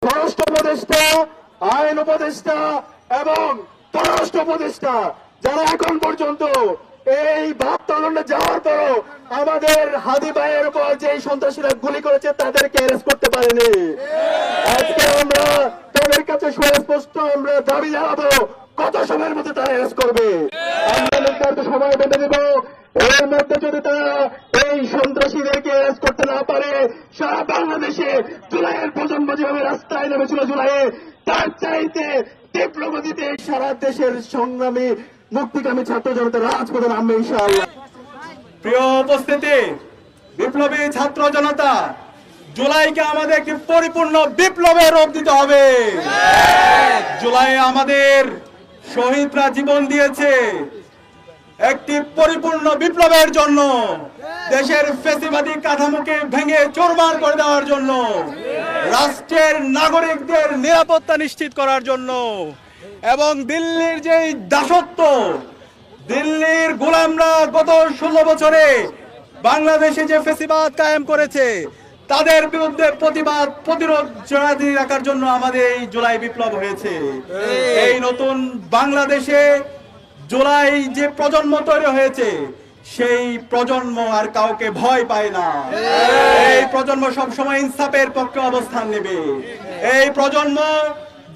স্বরাষ্ট্র উপদেষ্টা, আইন উপদেষ্টা এবং পররাষ্ট্র উপদেষ্টা যারা এখন পর্যন্ত এই ভাবতলনে যাওয়ার পরও আমাদের হাদি ভাইয়ের উপর যে সন্ত্রাসীরা গুলি করেছে তাদেরকে অ্যারেস্ট করতে পারেনি। আজকে আমরা তাদের কাছে সুস্পষ্ট আমরা দাবি জানাবো কত সময়ের মধ্যে তারা অ্যারেস্ট করবে। আমরা নির্ধারিত সময় বেঁধে দেব, এর মধ্যে যদি তারা এই সন্ত্রাসীদেরকে অ্যারেস্ট করতে না পারে সারা বাংলাদেশে জুলাইয়ের প্রজন্ম যেভাবে রাস্তায় নেমেছিল জুলাইয়ে তার চাইতে তীব্র গতিতে সারা দেশের সংগ্রামী মুক্তিকামী ছাত্র জনতা রাজপথে নামবে ইনশাআল্লাহ। প্রিয় উপস্থিতি, বিপ্লবী ছাত্র জনতা, জুলাইকে আমাদের একটি পরিপূর্ণ বিপ্লবের রূপ দিতে হবে। জুলাই আমাদের শহীদরা জীবন দিয়েছে একটি পরিপূর্ণ বিপ্লবের জন্য, দেশের ফ্যাসিবাদী কাঠামোকে ভেঙে চুরমার করে দেওয়ার জন্য, রাষ্ট্রের নাগরিকদের নিরাপত্তা নিশ্চিত করার জন্য এবং দিল্লির যে দাসত্ব, দিল্লির গোলামরা গত 16 বছরে বাংলাদেশে যে ফ্যাসিবাদ কায়েম করেছে তাদের বিরুদ্ধে প্রতিরোধ জারি রাখার জন্য আমাদের এই জুলাই বিপ্লব হয়েছে। এই নতুন বাংলাদেশে জুলাই যে প্রজন্ম তৈরি হয়েছে সেই প্রজন্ম আর কাউকে ভয় পায় না। এই প্রজন্ম সবসময় ইনসাফের পক্ষে অবস্থান নেবে। এই প্রজন্ম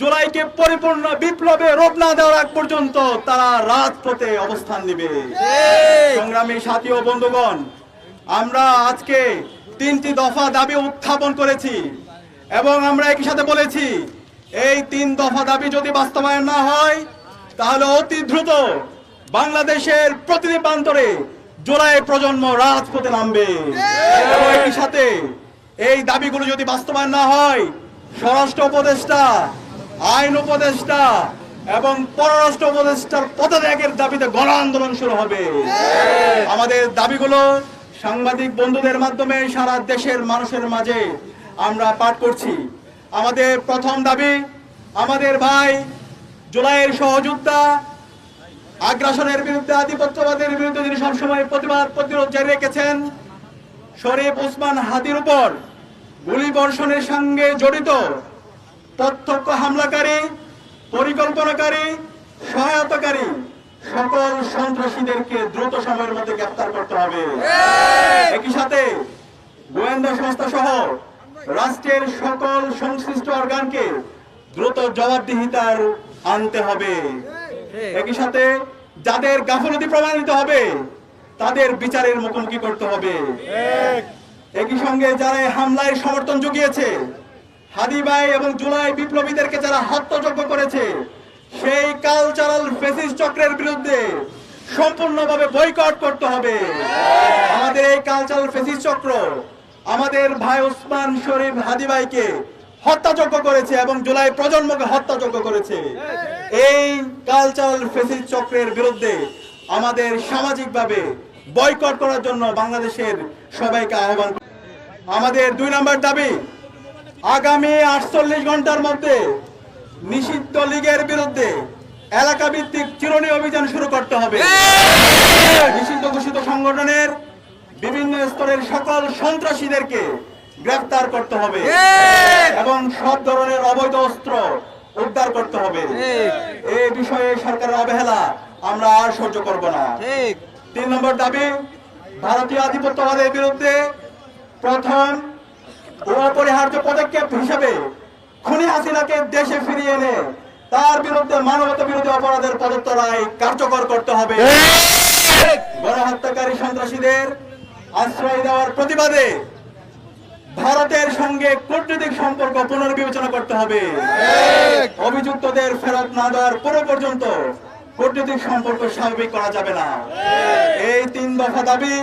জুলাইকে পরিপূর্ণ বিপ্লবে রূপ না দেওয়ার আগ পর্যন্ত তারা রাজপথে অবস্থান নেবে। সংগ্রামী সাথী ও বন্ধুগণ, আমরা আজকে 3টি দফা দাবি উত্থাপন করেছি এবং আমরা একই সাথে বলেছি এই 3 দফা দাবি যদি বাস্তবায়ন না হয় তাহলে অতি দ্রুত বাংলাদেশের প্রতিটি প্রান্তরে জুলাই প্রজন্ম রাজপথে নামবে। এবং একই সাথে এই দাবিগুলো যদি বাস্তবায়ন না হয় স্বরাষ্ট্র উপদেষ্টা, আইন উপদেষ্টা এবং পররাষ্ট্র উপদেষ্টার পদত্যাগের দাবিতে গণ আন্দোলন শুরু হবে। আমাদের দাবিগুলো সাংবাদিক বন্ধুদের মাধ্যমে সারা দেশের মানুষের মাঝে আমরা পাঠ করছি। আমাদের প্রথম দাবি, আমাদের ভাই জুলাইয়ের সহযোদ্ধা, আগ্রাসনের বিরুদ্ধে, আধিপত্যবাদের বিরুদ্ধে যিনি সবসময় প্রতিরোধ জারি রেখেছেন, শরীফ ওসমান হাদির উপর গুলি বর্ষণের সঙ্গে জড়িত প্রত্যক্ষ হামলাকারী, পরিকল্পনাকারী, সহায়তাকারী সকল সন্ত্রাসীদেরকে দ্রুত সময়ের মধ্যে গ্রেফতার করতে হবে। একই সাথে গোয়েন্দা সংস্থা সহ রাষ্ট্রের সকল সংশ্লিষ্ট অর্গানকে দ্রুত জবাবদিহিতার আনতে হবে। একই সাথে যাদের গাফলতি প্রমাণিত হবে তাদের বিচারের মুখোমুখি করতে হবে। একই সঙ্গে যারা হামলায় সমর্থন জুগিয়েছে, হাদি ভাই এবং জুলাই বিপ্লবীদেরকে যারা হত্যাযজ্ঞ করেছে, সেই কালচারাল ফ্যাসিস্ট চক্রের বিরুদ্ধে সম্পূর্ণভাবে বয়কট করতে হবে। আমাদের এই কালচারাল ফ্যাসিস্ট চক্র আমাদের ভাই ওসমান শরীফ হাদি ভাইকে হত্যাযজ্ঞ করেছে এবং জুলাই প্রজন্মকে হত্যাযজ্ঞ করেছে। এই কালচারাল ফ্যাসিস্ট চক্রের বিরুদ্ধে আমাদের সামাজিকভাবে বয়কট করার জন্য বাংলাদেশের সবাইকে আহ্বান। আমাদের 2 নম্বর দাবি, আগামী 48 ঘন্টার মধ্যে নিষিদ্ধ লীগের বিরুদ্ধে এলাকা ভিত্তিক চিরুনি অভিযান শুরু করতে হবে। নিষিদ্ধ ঘোষিত সংগঠনের বিভিন্ন স্তরের সকল সন্ত্রাসীদেরকে গ্রেফতার করতে হবে এবং সব ধরনের অবৈধ অস্ত্র উদ্ধার করতে হবে। এই বিষয়ে সরকারের অবহেলা আমরা আর সহ্য করব না। 3 নম্বর দাবি, ভারতীয় আধিপত্যবাদের বিরুদ্ধে প্রথম ও অপরিহার্য পদক্ষেপ হিসেবে খুনি হাসিনাকে দেশে ফিরিয়ে এনে তার বিরুদ্ধে মানবতা বিরোধী অপরাধের প্রদত্ত রায় কার্যকর করতে হবে। গণহত্যাকারী সন্ত্রাসীদের আশ্রয় দেওয়ার প্রতিবাদে ভারতের সঙ্গে কূটনৈতিক সম্পর্ক পুনর্বিবেচনা করতে হবে। অভিযুক্তদের ফেরত না দেওয়ার পুরো পর্যন্ত কূটনৈতিক সম্পর্ক স্বাভাবিক করা যাবে না। এই 3 দফা দাবি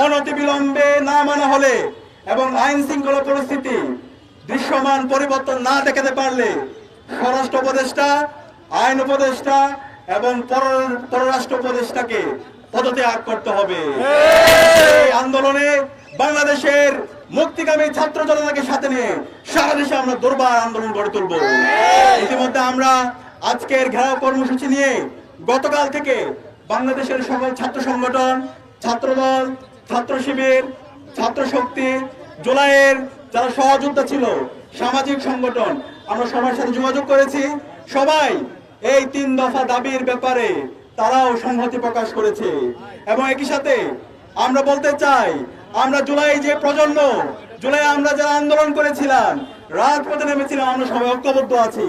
অনতিবিলম্বে না মানা হলে এবং আইন শৃঙ্খলা পরিস্থিতি দৃশ্যমান পরিবর্তন না দেখাতে পারলে স্বরাষ্ট্র উপদেষ্টা, আইন উপদেষ্টা এবং পররাষ্ট্র উপদেষ্টাকে পদত্যাগ করতে হবে। এই আন্দোলনে বাংলাদেশের মুক্তিকামী ছাত্র জনতাকে সাথে নিয়ে সারা দেশে আমরা দুর্বার আন্দোলন গড়ে তুলব। ইতিমধ্যে আমরা আজকের ঘেরাও কর্মসূচি নিয়ে গতকাল থেকে বাংলাদেশের সকল ছাত্র সংগঠন, ছাত্রদল, ছাত্র শিবির, ছাত্র শক্তি, জুলাইয়ের যারা সহযোদ্ধা ছিল সামাজিক সংগঠন আমরা সবার সাথে যোগাযোগ করেছি। সবাই এই 3 দফা দাবির ব্যাপারে তারাও সংহতি প্রকাশ করেছে। এবং একই সাথে আমরা বলতে চাই, আমরা জুলাই যে প্রজন্ম, জুলাই আমরা যারা আন্দোলন করেছিলাম, রাজপথে নেমেছিলাম, আমরা সবাই ঐক্যবদ্ধ আছি।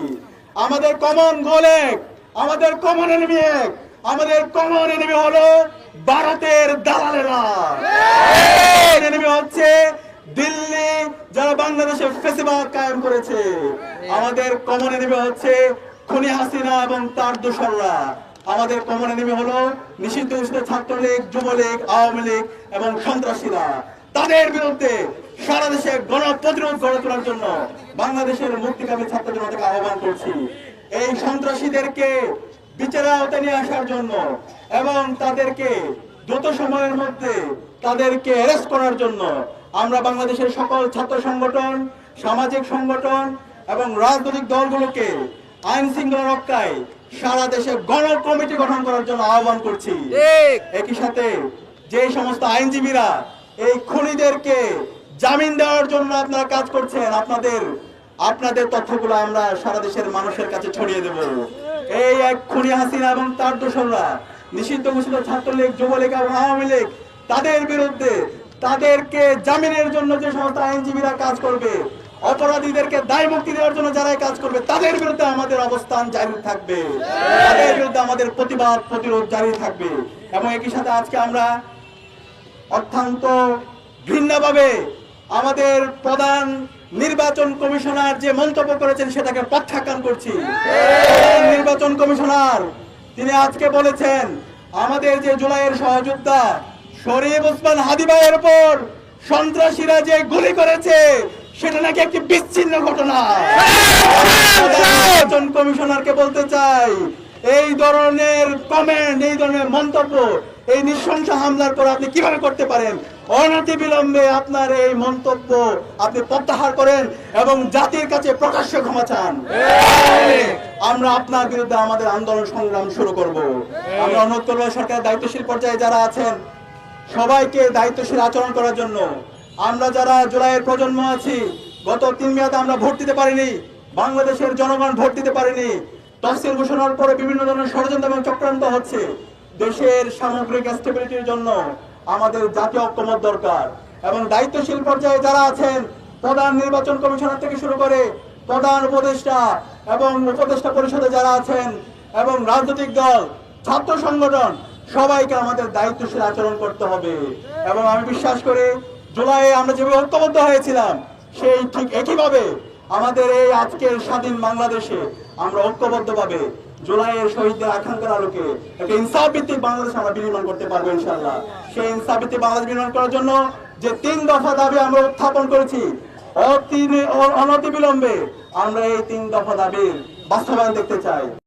আমাদের কমন গোল এক, আমাদের কমন এনিমি এক। আমাদের কমন এনিমি হলো ভারতের দালালেরা, এনিমি হচ্ছে দিল্লি যারা বাংলাদেশে ফেসিবাদ কায়েম করেছে। আমাদের কমন এনিমি হচ্ছে খুনি হাসিনা এবং তার দোসররা। আমাদের কমন এনিমি হলো নিষিদ্ধ ঘোষিত ছাত্রলীগ, যুবলীগ, আওয়ামী লীগ এবং সন্ত্রাসীরা। তাদের বিরুদ্ধে সারা দেশে গণপ্রতিরোধ গড়ে তোলার জন্য বাংলাদেশের মুক্তিকামী ছাত্র জনতাকে আহ্বান করছি। এই সন্ত্রাসীদেরকে বিচারের আওতায় নিয়ে আসার জন্য এবং তাদেরকে দ্রুত সময়ের মধ্যে তাদেরকে অ্যারেস্ট করার জন্য আমরা বাংলাদেশের সকল ছাত্র সংগঠন, সামাজিক সংগঠন এবং রাজনৈতিক দলগুলোকে আইন শৃঙ্খলা রক্ষায় সারা দেশে গণ কমিটি গঠন করার জন্য আহ্বান করছি। একই সাথে যে সমস্ত আইনজীবীরা এই খুনিদেরকে জামিন দেওয়ার জন্য আপনারা কাজ করছেন, আপনাদের তথ্যগুলো আমরা সারা দেশের মানুষের কাছে ছড়িয়ে দেব। এই এক খুনি হাসিনা এবং তার দোসররা, নিষিদ্ধ ঘোষিত ছাত্রলীগ, যুবলীগ এবং আওয়ামী লীগ, তাদের বিরুদ্ধে তাদেরকে জামিনের জন্য যে সমস্ত আইনজীবীরা কাজ করবে, অপরাধীদেরকে দায় মুক্তি দেওয়ার জন্য যারা কাজ করবে, তাদের বিরুদ্ধে আমাদের অবস্থান জারি থাকবে, তাদের বিরুদ্ধে আমাদের প্রতিবাদ প্রতিরোধ জারি থাকবে। এবং একই সাথে আজকে আমরা অত্যন্ত ভিন্নভাবে আমাদের প্রধান নির্বাচন কমিশনার যে মন্তব্য করেছেন সেটাকে প্রত্যাখ্যান করছি। নির্বাচন কমিশনার তিনি আজকে বলেছেন আমাদের যে জুলাইয়ের সহযোদ্ধা শরীফ ওসমান হাদী ভাইয়ের উপর সন্ত্রাসীরা যে গুলি করেছে সেটা নাকি একটি বিচ্ছিন্ন ঘটনা। নির্বাচন কমিশনারকে বলতে চাই, এই ধরনের কমেন্ট, এই ধরনের মন্তব্য এই নৃশংস হামলার পর আপনি কিভাবে করতে পারেন? অনতিবিলম্বে আপনার এই মন্তব্য আপনি প্রত্যাহার করেন এবং জাতির কাছে প্রকাশ্যে ক্ষমা চান। আমরা আপনার বিরুদ্ধে আমাদের আন্দোলন সংগ্রাম শুরু করব। আমরা অনুরোধ করব সরকারের দায়িত্বশীল পর্যায়ে যারা আছেন সবাইকে দায়িত্বশীল আচরণ করার জন্য। আমরা যারা জুলাইয়ের প্রজন্ম আছি, গত 3 মেয়াদে আমরা ভোট দিতে পারিনি, বাংলাদেশের জনগণ ভোট দিতে পারিনি। তফসিল ঘোষণার পরে বিভিন্ন ধরনের ষড়যন্ত্র এবং চক্রান্ত হচ্ছে। দেশের সামগ্রিক স্টেবিলিটির জন্য আমাদের জাতীয় ঐক্যমত দরকার। এবং দায়িত্বশীল পর্যায়ে যারা আছেন, প্রধান নির্বাচন কমিশনার থেকে শুরু করে প্রধান উপদেষ্টা এবং উপদেষ্টা পরিষদে যারা আছেন এবং রাজনৈতিক দল, ছাত্র সংগঠন, সবাইকে আমাদের দায়িত্বশীল আচরণ করতে হবে। এবং আমি বিশ্বাস করি জুলাইয়ে আমরা যেভাবে ঐক্যবদ্ধ হয়েছিলাম সেই ঠিক একইভাবে আমাদের এই আজকের স্বাধীন বাংলাদেশে আমরা ঐক্যবদ্ধভাবে জুলাইয়ের শহীদদের আকাঙ্ক্ষার আলোকে একটা ইনসাফ ভিত্তিক বাংলাদেশ আমরা বিনির্মাণ করতে পারবো ইনশাআল্লাহ। সেই ইনসাফ ভিত্তিক বাংলাদেশ বিনির্মাণ করার জন্য যে 3 দফা দাবি আমরা উত্থাপন করেছি, অনতিবিলম্বে আমরা এই 3 দফা দাবির বাস্তবায়ন দেখতে চাই।